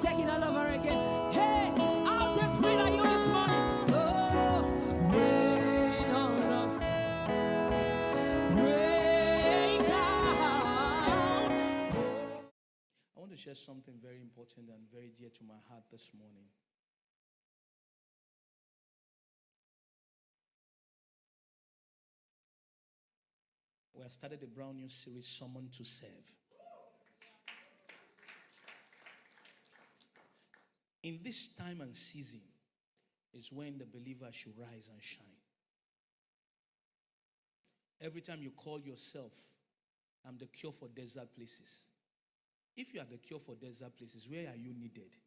Take it all over again. Hey, I'm just free like you this morning. Oh, rain on us. Rain down. I want to share something very important and very dear to my heart this morning. We have started a brand new series, Summoned to Serve. In this time and season is when the believer should rise and shine. Every time you call yourself, I'm the cure for desert places. If you are the cure for desert places, where are you needed?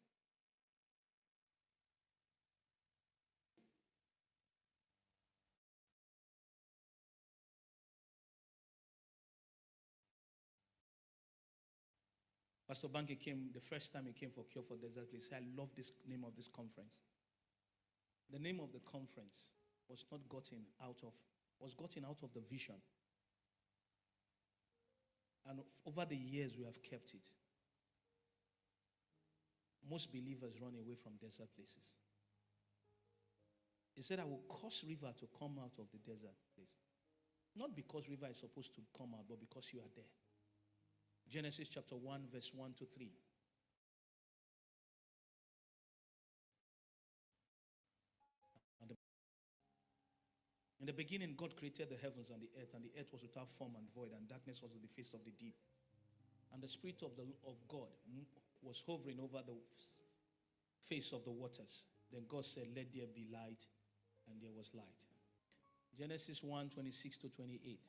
Pastor Banky came, the first time he came for Cure for Desert Place, I love this name of this conference. The name of the conference was gotten out of the vision. And over the years, we have kept it. Most believers run away from desert places. He said, I will cause river to come out of the desert place. Not because river is supposed to come out, but because you are there. Genesis chapter 1, verse 1 to 3. In the beginning, God created the heavens and the earth was without form and void, and darkness was on the face of the deep. And the Spirit of God was hovering over the face of the waters. Then God said, let there be light, and there was light. Genesis 1, 26 to 28.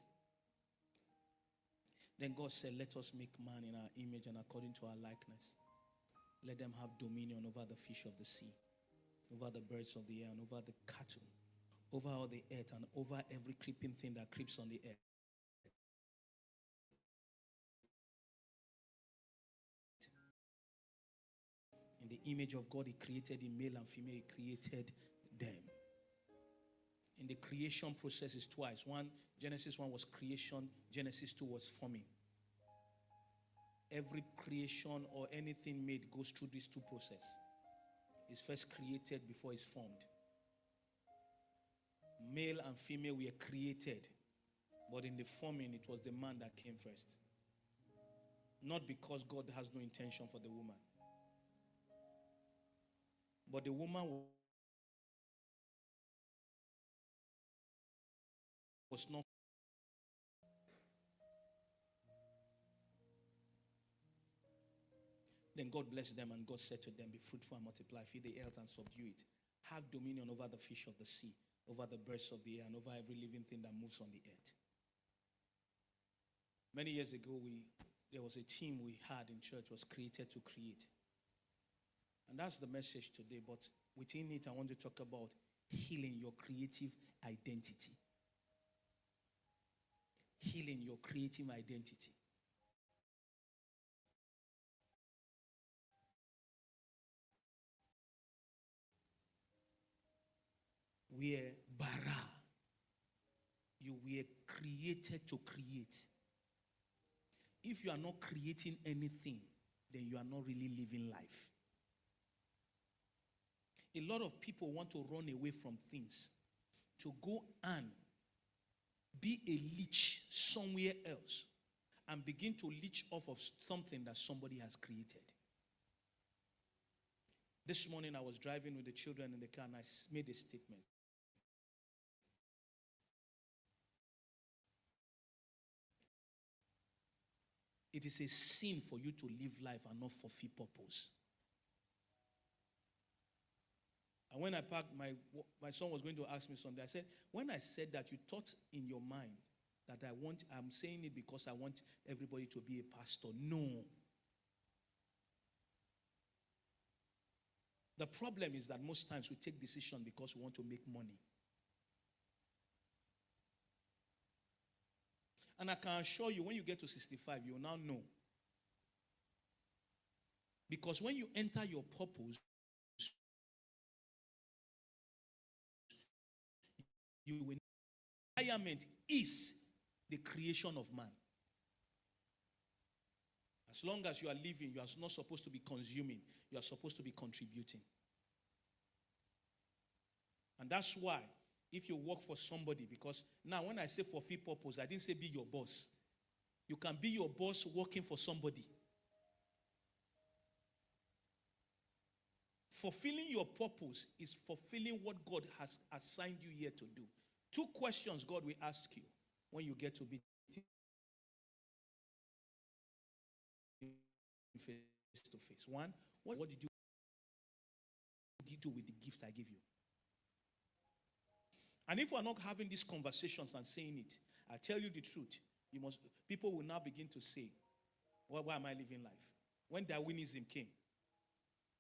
Then God said, let us make man in our image and according to our likeness. Let them have dominion over the fish of the sea, over the birds of the air, and over the cattle, over all the earth, and over every creeping thing that creeps on the earth. In the image of God, He created him, male and female, He created them. In the creation process is twice. One, Genesis 1 was creation, Genesis 2 was forming. Every creation or anything made goes through these two processes. It's first created before it's formed. Male and female were created, but in the forming, it was the man that came first. Not because God has no intention for the woman. But the woman was not. Then God blessed them, and God said to them, be fruitful and multiply, feed the earth and subdue it. Have dominion over the fish of the sea, over the birds of the air, and over every living thing that moves on the earth. Many years ago, there was a team we had in church, was created to create. And that's the message today. But within it, I want to talk about healing your creative identity. Healing your creative identity. We are bara. You were created to create. If you are not creating anything, then you are not really living life. A lot of people want to run away from things, to go and be a leech somewhere else and begin to leech off of something that somebody has created. This morning I was driving with the children in the car and I made a statement. It is a sin for you to live life and not fulfill purpose. And when I parked, my son was going to ask me something. I said, when I said that, you thought in your mind that I'm saying it because I want everybody to be a pastor. No. The problem is that most times we take decisions because we want to make money. And I can assure you, when you get to 65, you will now know. Because when you enter your purpose, you will. Retirement is the creation of man. As long as you are living, you are not supposed to be consuming. You are supposed to be contributing. And that's why, if you work for somebody, because now when I say fulfill purpose, I didn't say be your boss. You can be your boss working for somebody. Fulfilling your purpose is fulfilling what God has assigned you here to do. 2 questions God will ask you when you get to be face to face. 1, what did you do with the gift I give you? And if we're not having these conversations and saying it, I tell you the truth, people will now begin to say, well, why am I living life? When Darwinism came,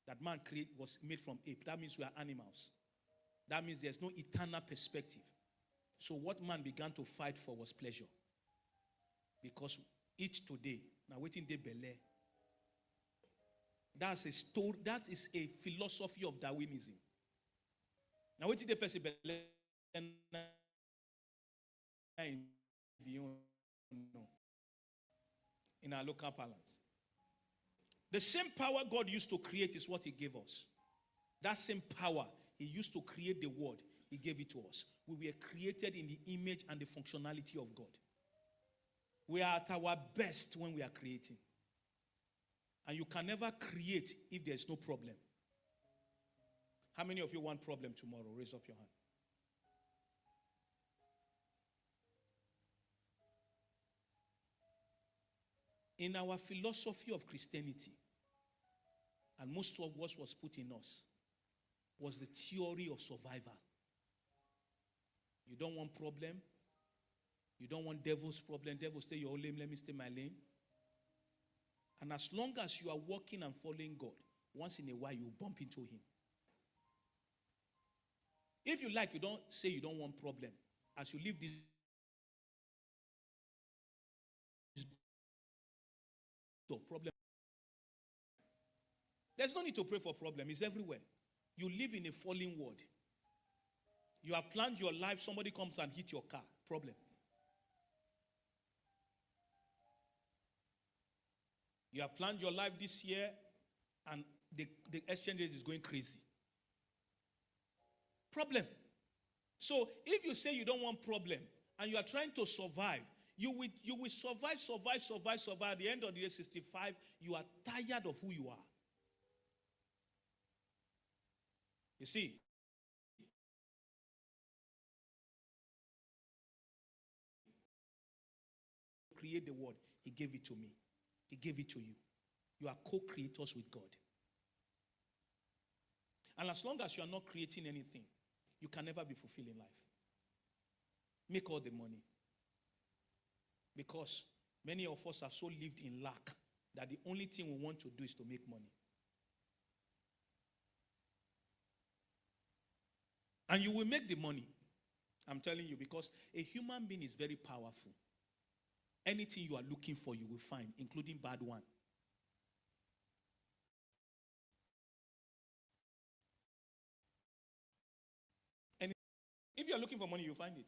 that man was made from ape. That means we are animals. That means there's no eternal perspective. So what man began to fight for was pleasure. Because each today, now waiting day bele. That's a story. That is a philosophy of Darwinism. Now waiting day person bele in our local parlance. The same power God used to create is what he gave us. That same power he used to create the world, he gave it to us. We were created in the image and the functionality of God. We are at our best when we are creating. And you can never create if there's no problem. How many of you want problem tomorrow? Raise up your hand. In our philosophy of Christianity, and most of what was put in us, was the theory of survival. You don't want problem. You don't want devil's problem. Devil stay your own lane, let me stay my lane. And as long as you are walking and following God, once in a while you bump into him. If you like, you don't say you don't want problem. As you leave this door, problem. There's no need to pray for problem. It's everywhere. You live in a fallen world. You have planned your life. Somebody comes and hit your car. Problem. You have planned your life this year and the exchange rate is going crazy. Problem. So if you say you don't want problem and you are trying to survive, you will survive. At the end of the day, 65, you are tired of who you are. You see, create the world. He gave it to me. He gave it to you. You are co-creators with God. And as long as you are not creating anything, you can never be fulfilling life. Make all the money. Because many of us have so lived in lack that the only thing we want to do is to make money. And you will make the money. I'm telling you, because a human being is very powerful. Anything you are looking for, you will find, including bad one. And if you are looking for money, you'll find it.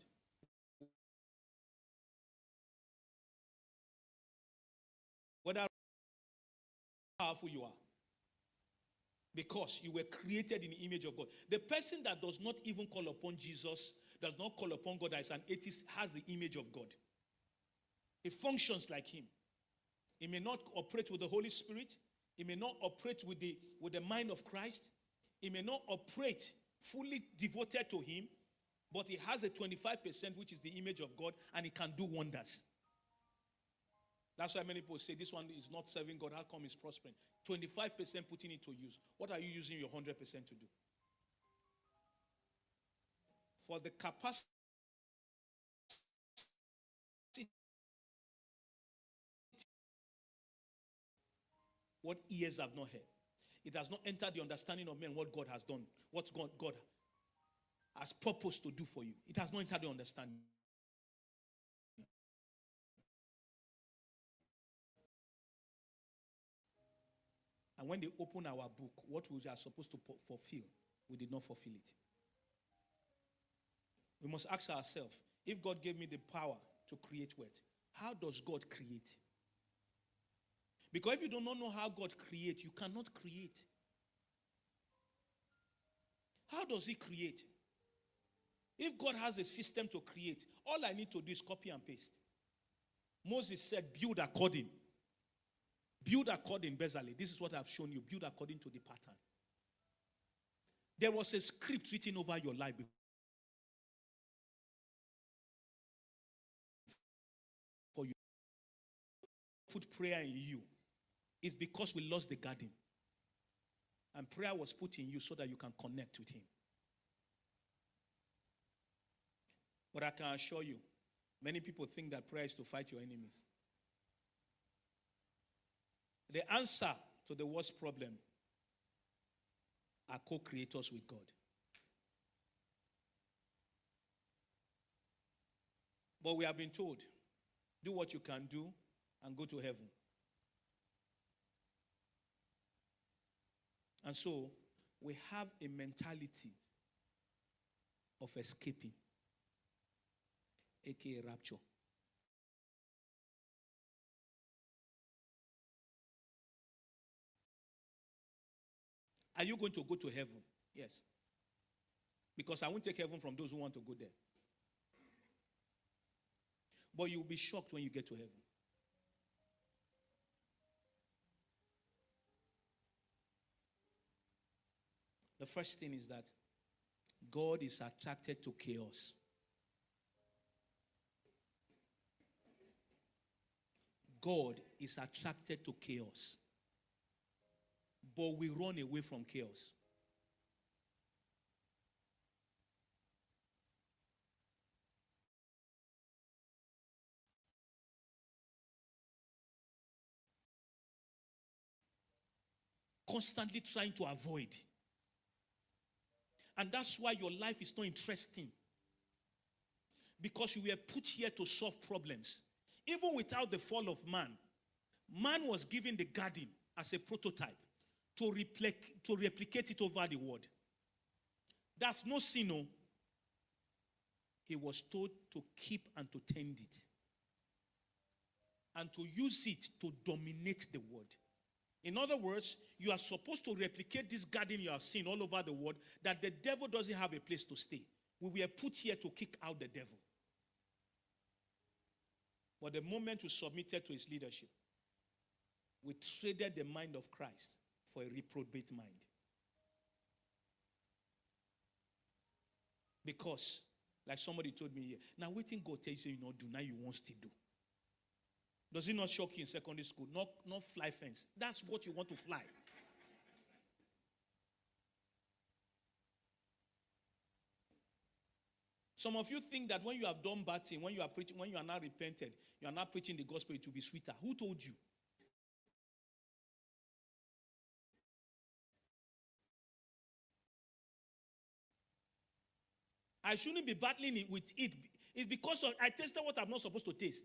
Whether powerful you are. Because you were created in the image of God. The person that does not even call upon Jesus, does not call upon God as an atheist has the image of God. It functions like him. It may not operate with the Holy Spirit. It may not operate with the mind of Christ. It may not operate fully devoted to him, but it has a 25%, which is the image of God, and it can do wonders. That's why many people say this one is not serving God. How come it's prospering? 25% putting it to use. What are you using your 100% to do? For the capacity what ears have not heard. It has not entered the understanding of men what God has done, what God has purposed to do for you. It has not entered the understanding. And when they open our book, what we are supposed to fulfill, we did not fulfill it. We must ask ourselves, if God gave me the power to create wealth, how does God create? Because if you do not know how God creates, you cannot create. How does he create? If God has a system to create, all I need to do is copy and paste. Moses said, build according. Build according, Bezalel. This is what I've shown you. Build according to the pattern. There was a script written over your life for you. Put prayer in you. It's because we lost the garden. And prayer was put in you so that you can connect with him. But I can assure you, many people think that prayer is to fight your enemies. The answer to the worst problem are co-creators with God. But we have been told, do what you can do and go to heaven. And so, we have a mentality of escaping, aka rapture. Are you going to go to heaven? Yes. Because I won't take heaven from those who want to go there. But you'll be shocked when you get to heaven. The first thing is that God is attracted to chaos. God is attracted to chaos. But we run away from chaos. Constantly trying to avoid. And that's why your life is not interesting. Because you were put here to solve problems. Even without the fall of man, man was given the garden as a prototype to replicate it over the world. That's no sin, no. He was told to keep and to tend it. And to use it to dominate the world. In other words, you are supposed to replicate this garden you have seen all over the world, that the devil doesn't have a place to stay. We were put here to kick out the devil. But the moment we submitted to his leadership, we traded the mind of Christ for a reprobate mind. Because, like somebody told me here, now waiting God tells you not do, now you want to do. Does it not shock you in secondary school? Not fly fence. That's what you want to fly. Some of you think that when you have done bad thing, when you are preaching, when you are not repented, you are not preaching the gospel, it will be sweeter. Who told you? I shouldn't be battling with it. It's because I tasted what I'm not supposed to taste.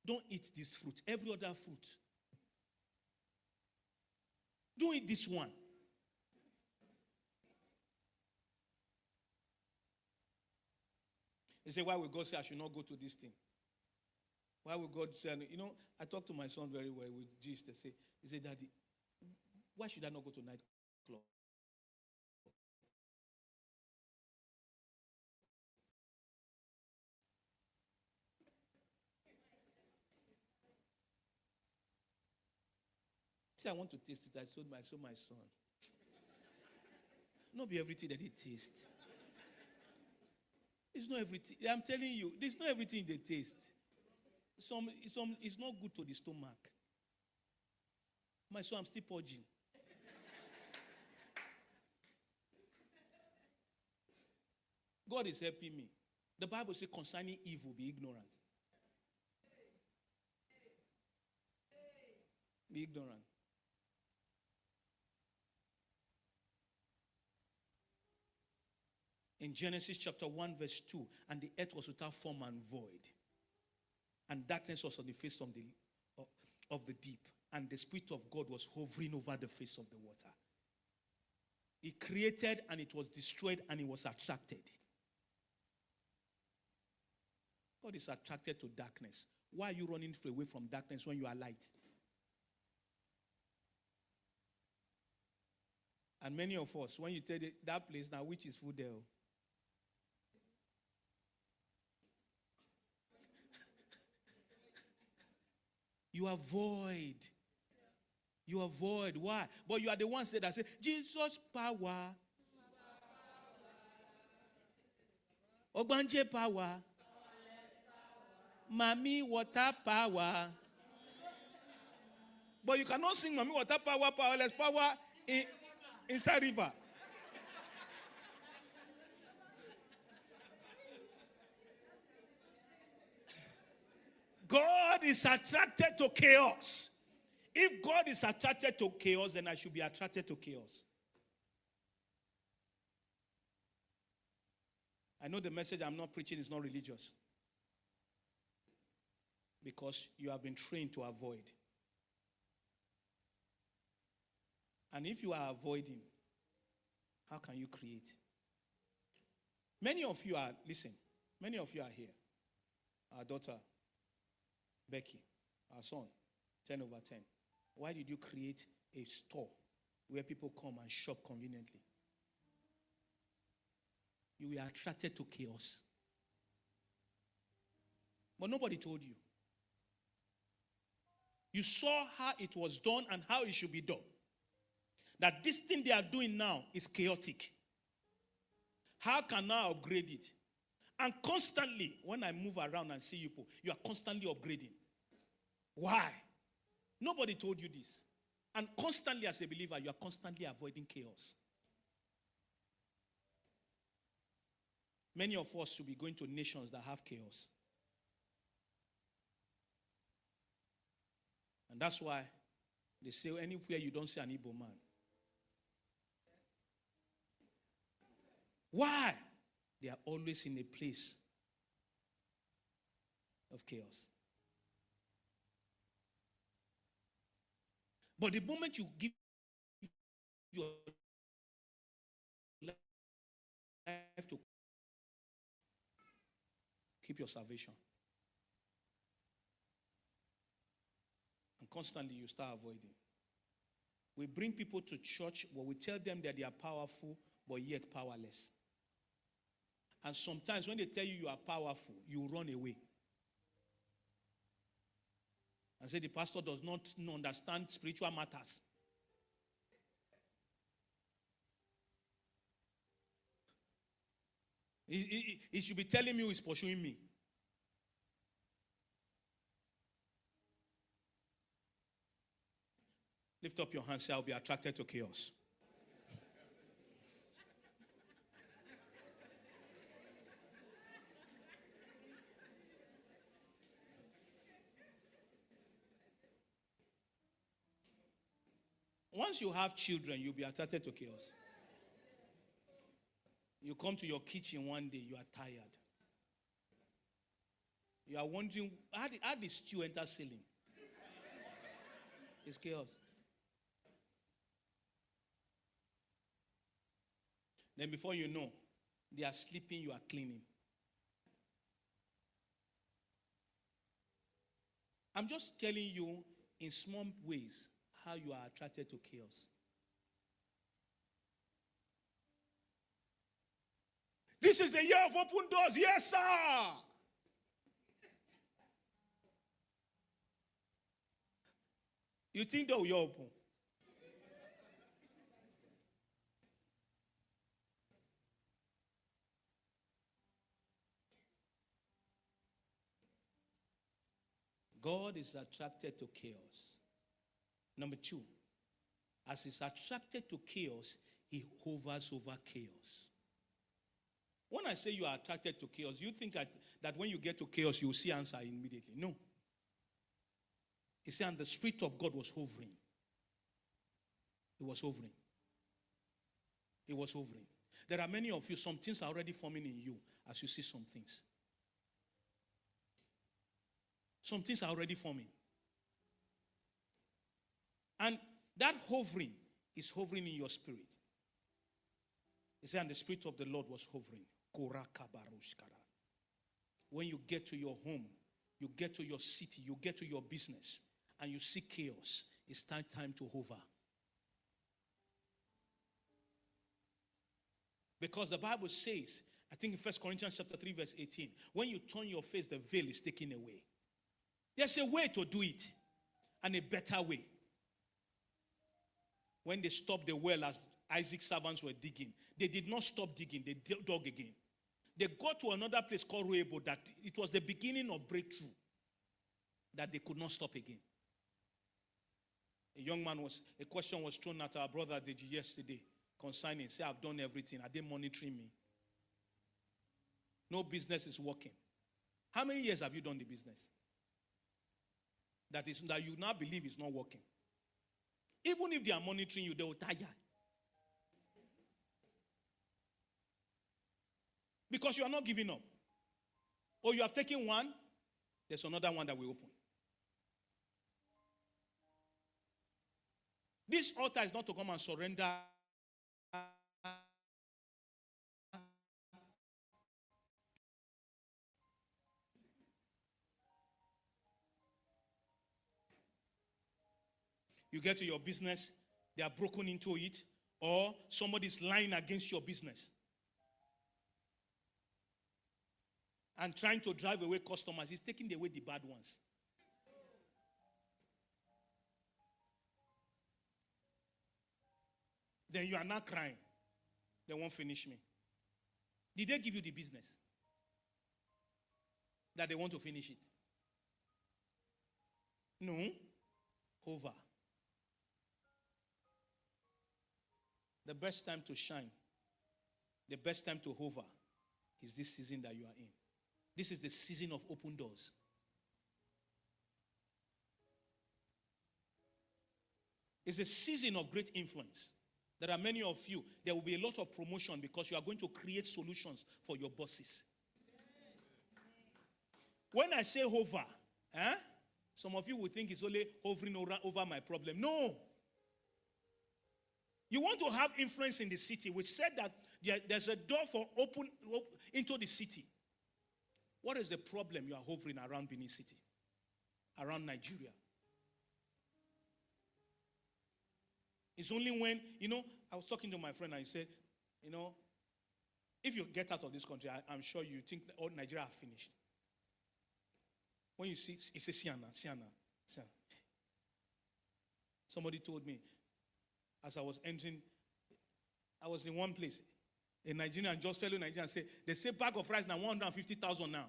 Don't eat this fruit. Every other fruit. Don't eat this one. They say, why will God say I should not go to this thing? Why will God say, I talk to my son very well with Jesus. He said, Daddy, why should I not go to nightclub? See, I want to taste it. I told my son. Not be everything that they taste. It's not everything. I'm telling you, it's not everything they taste. Some it's not good to the stomach. My son, I'm still purging. God is helping me. The Bible says concerning evil, be ignorant. Be ignorant. In Genesis chapter 1 verse 2, and the earth was without form and void, and darkness was on the face of the deep, and the Spirit of God was hovering over the face of the water. He created, and it was destroyed, and it was attracted. God is attracted to darkness. Why are you running away from darkness when you are light? And many of us, when you tell that place now, which is food there? You avoid. You avoid. Why? But you are the ones that say, Jesus power. Ogbanje power. Mami water power. But you cannot sing Mami water power, powerless power inside river. God is attracted to chaos. If God is attracted to chaos, then I should be attracted to chaos. I know the message I'm not preaching is not religious. Because you have been trained to avoid. And if you are avoiding, how can you create? Many of you are here. Our daughter, Becky, our son, 10 over 10. Why did you create a store where people come and shop conveniently? You were attracted to chaos. But nobody told you. You saw how it was done and how it should be done. That this thing they are doing now is chaotic. How can I upgrade it? And constantly, when I move around and see people, you are constantly upgrading. Why? Nobody told you this. And constantly as a believer, you are constantly avoiding chaos. Many of us should be going to nations that have chaos. And that's why they say anywhere you don't see an Igbo man. Why? They are always in a place of chaos. But the moment you give your life to keep your salvation, and constantly you start avoiding. We bring people to church, but we tell them that they are powerful, but yet powerless. And sometimes when they tell you you are powerful, you run away. And say the pastor does not understand spiritual matters. He should be telling me who is pursuing me. Lift up your hands, say, I'll be attracted to chaos. Once you have children, you'll be attracted to chaos. You come to your kitchen one day, you are tired. You are wondering, how did stew enter ceiling? It's chaos. Then before you know, they are sleeping, you are cleaning. I'm just telling you in small ways how you are attracted to chaos. This is the year of open doors. Yes, sir. You think that we are open? God is attracted to chaos. Number two, as he's attracted to chaos, he hovers over chaos. When I say you are attracted to chaos, you think that when you get to chaos, you will see answer immediately. No. He said, and the Spirit of God was hovering. It was hovering. It was hovering. There are many of you, some things are already forming in you as you see some things. Some things are already forming. And that hovering is hovering in your spirit. He said, and the Spirit of the Lord was hovering. When you get to your home, you get to your city, you get to your business, and you see chaos, it's time to hover. Because the Bible says, I think in 1 Corinthians chapter 3, verse 18, when you turn your face, the veil is taken away. There's a way to do it, and a better way. When they stopped the well as Isaac's servants were digging, they did not stop digging, they dug again. They got to another place called Rebroadcast, that it was the beginning of breakthrough, that they could not stop again. A question was thrown at our brother Deji yesterday concerning, say, I've done everything. Are they monitoring me? No business is working. How many years have you done the business? That you now believe is not working. Even if they are monitoring you, they will tire. Because you are not giving up. Or you have taken one, there's another one that will open. This altar is not to come and surrender. You get to your business, they are broken into it, or somebody's lying against your business and trying to drive away customers. He's taking away the bad ones. Then you are not crying. They won't finish me. Did they give you the business that they want to finish it? No. Hover. The best time to shine, the best time to hover is this season that you are in. This is the season of open doors. It's a season of great influence. There are many of you, there will be a lot of promotion because you are going to create solutions for your bosses. When I say hover, some of you will think it's only hovering over my problem. No. You want to have influence in the city. We said that there's a door for open into the city. What is the problem you are hovering around Benin City? Around Nigeria? It's only when, I was talking to my friend and he said, if you get out of this country, I'm sure you think all Nigeria are finished. When you see, it's a Siana. Somebody told me, as I was entering, I was in one place. A Nigerian, just fellow Nigerian, said, they say bag of rice now 150,000 now.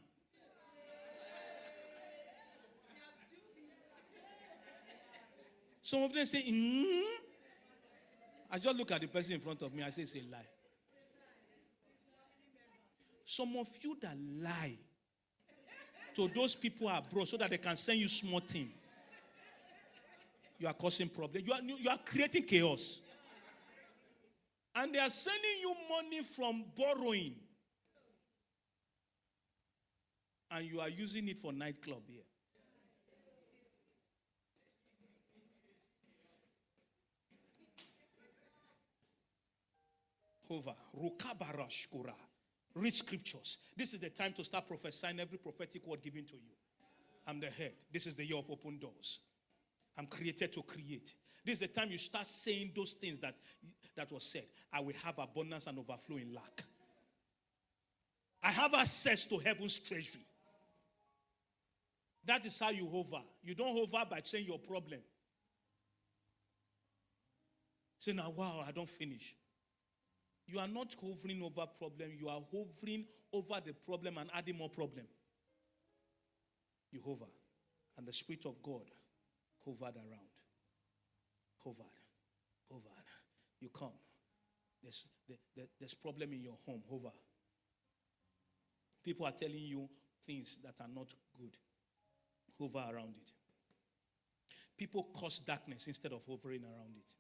Some of them say, I just look at the person in front of me, I say, it's a lie. Some of you that lie to those people abroad so that they can send you small thing, you are causing problems. You are creating chaos. And they are sending you money from borrowing. And you are using it for nightclub here. Hover. Rukabarash Kura. Read scriptures. This is the time to start prophesying every prophetic word given to you. I'm the head. This is the year of open doors. I'm created to create. This is the time you start saying those things that was said. I will have abundance and overflow in lack. I have access to heaven's treasury. That is how you hover. You don't hover by saying your problem. Say, now, wow, I don't finish. You are not hovering over problem. You are hovering over the problem and adding more problem. You hover. And the Spirit of God hovered around. Hovered. You come. There's problem in your home. Hover. People are telling you things that are not good. Hover around it. People cause darkness instead of hovering around it.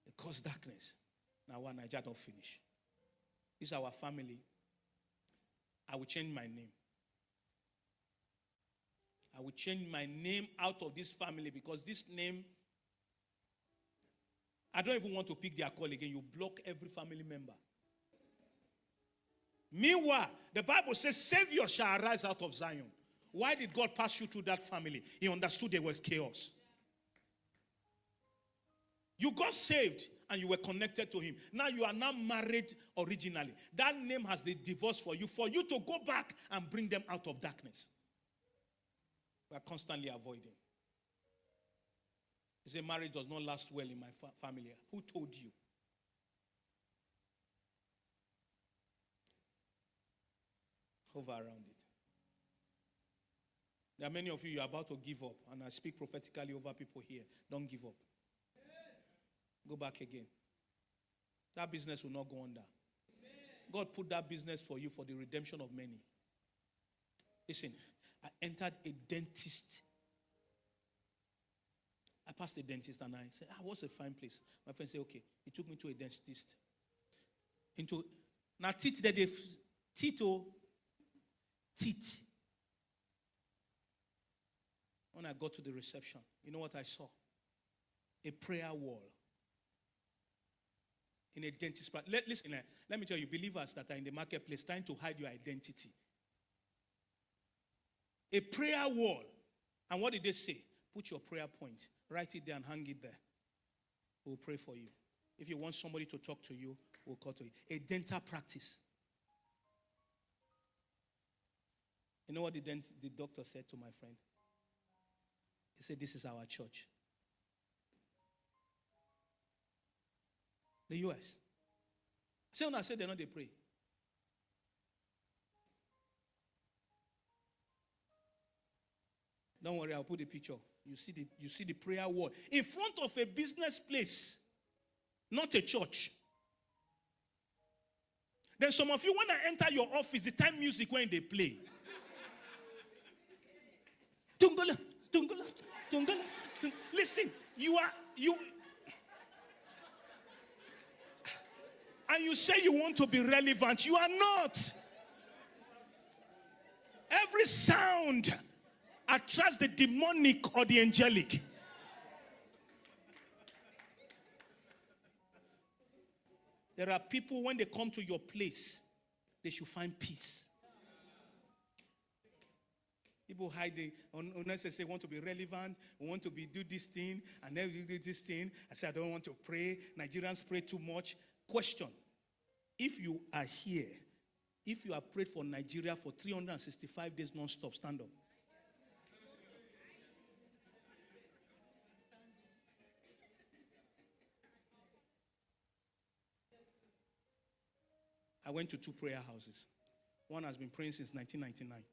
They cause darkness. Now, one Niger don't finish. This is our family. I will change my name. I will change my name out of this family because this name, I don't even want to pick their call again. You block every family member. Meanwhile, the Bible says, Savior shall arise out of Zion. Why did God pass you through that family? He understood there was chaos. You got saved and you were connected to him. Now you are now married originally. That name has the divorce for you to go back and bring them out of darkness. We are constantly avoiding. You say marriage does not last well in my family. Who told you? Hover around it. There are many of you are about to give up, and I speak prophetically over people here. Don't give up. Go back again. That business will not go under. God put that business for you for the redemption of many. Listen, I entered a dentist. I passed a dentist and I said, what's a fine place? My friend said, okay. He took me to a dentist. Now teeth that they teeth. When I got to the reception, you know what I saw? A prayer wall. In a dentist practice. Listen, let me tell you, believers that are in the marketplace trying to hide your identity. A prayer wall. And what did they say? Put your prayer point. Write it there and hang it there. We'll pray for you. If you want somebody to talk to you, we'll call to you. A dental practice. You know what the doctor said to my friend? He said, this is our church. The U.S. See when I said they're not, they pray. Don't worry, I'll put the picture. You see the prayer wall in front of a business place, not a church. Then some of you, when I enter your office, the time music when they play. Tungala, tungala, tungala. Listen, you. And you say you want to be relevant. You are not. Every sound attracts the demonic or the angelic. There are people, when they come to your place, they should find peace. People hiding, unnecessarily want to be relevant, want to do this thing, and then do this thing. I say, I don't want to pray. Nigerians pray too much. Question. If you are here, if you have prayed for Nigeria for 365 days non-stop, stand up. I went to 2 prayer houses. One has been praying since 1999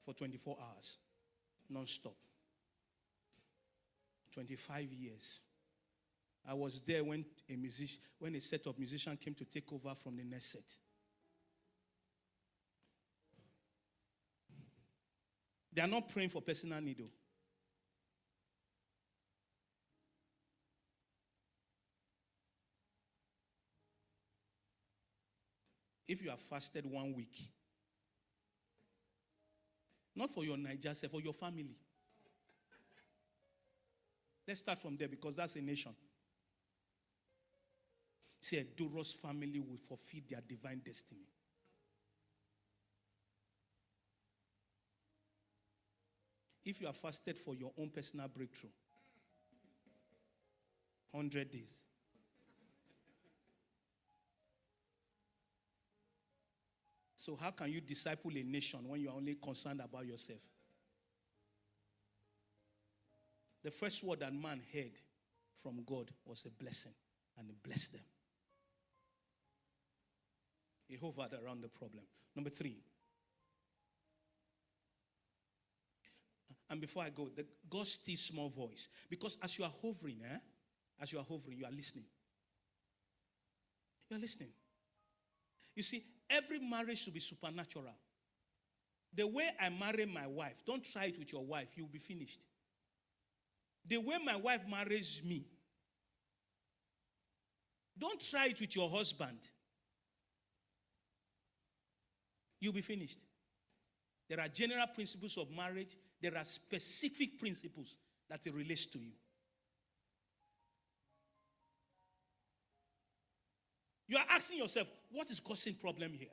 for 24 hours, non-stop. 25 years. I was there when a set of musicians came to take over from the next set. They are not praying for personal need. If you have fasted 1 week, not for your Niger, for your family. Let's start from there because that's a nation. See, a Duros family will fulfill their divine destiny. If you are fasted for your own personal breakthrough, 100 days. So how can you disciple a nation when you are only concerned about yourself? The first word that man heard from God was a blessing, and he blessed them. He hovered around the problem. Number 3. And before I go, God's still small voice. Because as you are hovering, you are listening. You are listening. You see, every marriage should be supernatural. The way I marry my wife, don't try it with your wife, you'll be finished. The way my wife marries me, don't try it with your husband. You'll be finished. There are general principles of marriage. There are specific principles that it relates to you. You are asking yourself, what is causing problem here?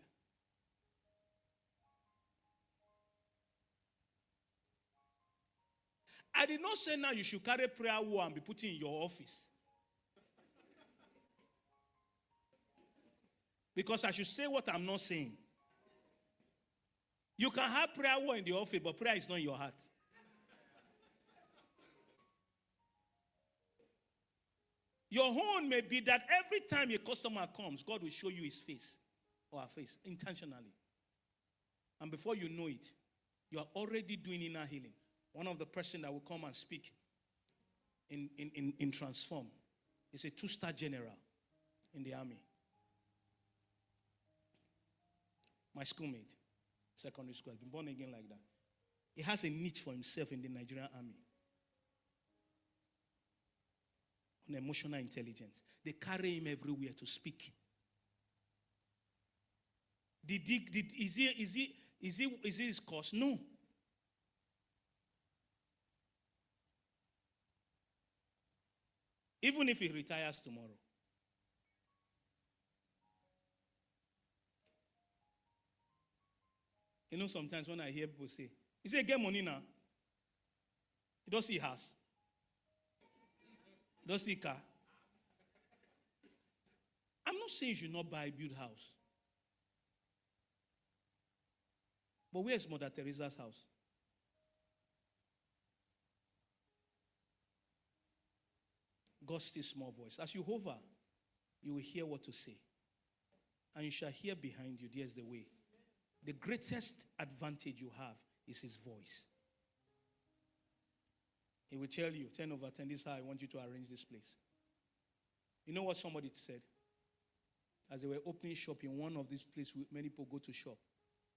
I did not say now you should carry prayer war and be put in your office. Because I should say what I'm not saying. You can have prayer war in the office, but prayer is not in your heart. Your own may be that every time a customer comes, God will show you his face or her face intentionally. And before you know it, you are already doing inner healing. One of the person that will come and speak in Transform is a 2-star general in the army. My schoolmate, secondary school, has been born again like that. He has a niche for himself in the Nigerian army. On emotional intelligence. They carry him everywhere to speak. Is he his course? No. Even if he retires tomorrow. You know, sometimes when I hear people say, he say, get money now. He don't see house. He don't see car. I'm not saying you should not buy a build house. But where's Mother Teresa's house? God's still small voice. As you hover, you will hear what to say. And you shall hear behind you, there's the way. The greatest advantage you have is his voice. He will tell you, 10/10, this is how I want you to arrange this place. You know what somebody said? As they were opening shop in one of these places many people go to shop.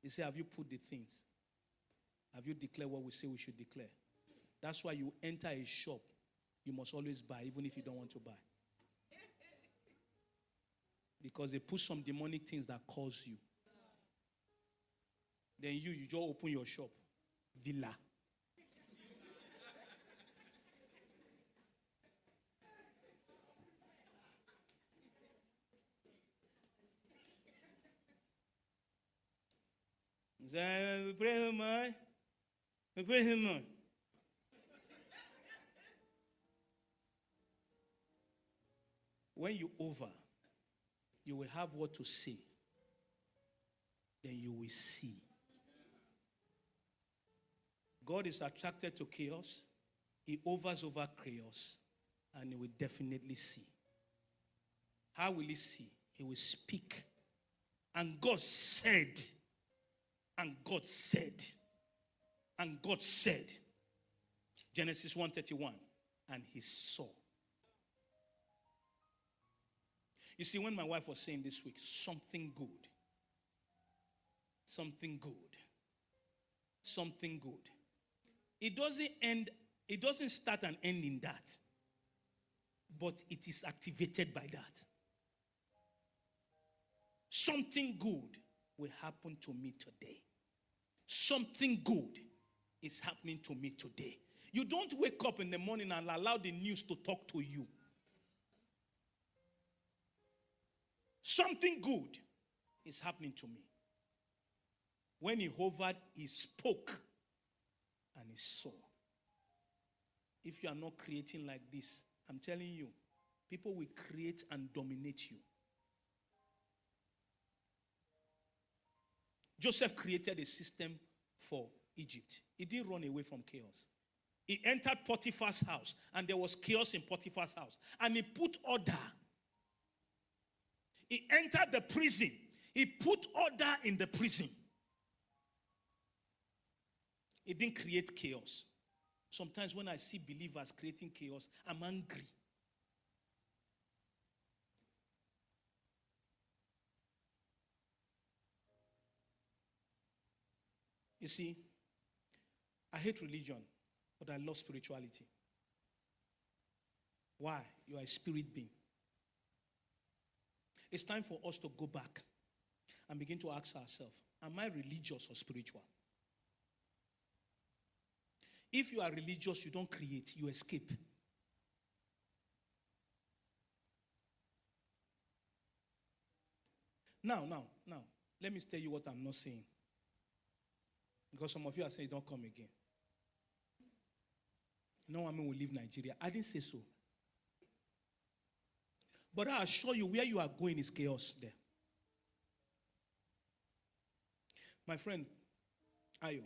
He said, have you put the things? Have you declared what we say we should declare? That's why you enter a shop, you must always buy, even if you don't want to buy. Because they put some demonic things that cause you. Then you just open your shop. Villa. We pray him, man. We pray him, man. When you over, you will have what to say. Then you will see. God is attracted to chaos. He hovers over chaos. And he will definitely see. How will he see? He will speak. And God said. And God said. And God said. Genesis 1:31. And he saw. You see, when my wife was saying this week, something good. Something good. Something good. It doesn't end, it doesn't start and end in that. But it is activated by that. Something good will happen to me today. Something good is happening to me today. You don't wake up in the morning and allow the news to talk to you. Something good is happening to me. When he hovered, he spoke and he saw. If you are not creating like this, I'm telling you, people will create and dominate you. Joseph created a system for Egypt. He didn't run away from chaos. He entered Potiphar's house, and there was chaos in Potiphar's house. And he put order. He entered the prison. He put order in the prison. It didn't create chaos. Sometimes when I see believers creating chaos, I'm angry. You see, I hate religion, but I love spirituality. Why? You are a spirit being. It's time for us to go back and begin to ask ourselves, am I religious or spiritual? If you are religious, you don't create, you escape. Now, let me tell you what I'm not saying. Because some of you are saying, don't come again. No woman will leave Nigeria. I didn't say so. But I assure you, where you are going is chaos there. My friend, Ayo,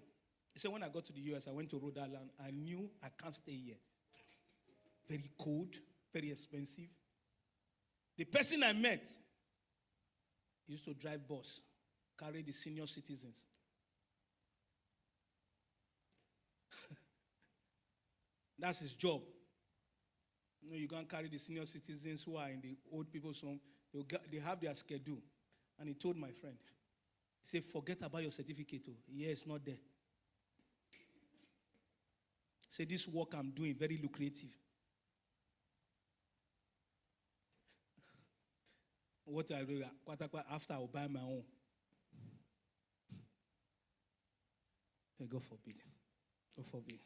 he said, when I got to the US, I went to Rhode Island. I knew I can't stay here. Very cold, very expensive. The person I met used to drive bus, carry the senior citizens. That's his job. You know, you can't carry the senior citizens who are in the old people's home. They have their schedule. And he told my friend, he said, forget about your certificate. Oh. Yeah, it's not there. Say, this work I'm doing, very lucrative. What I do after I'll buy my own. God forbid. God forbid.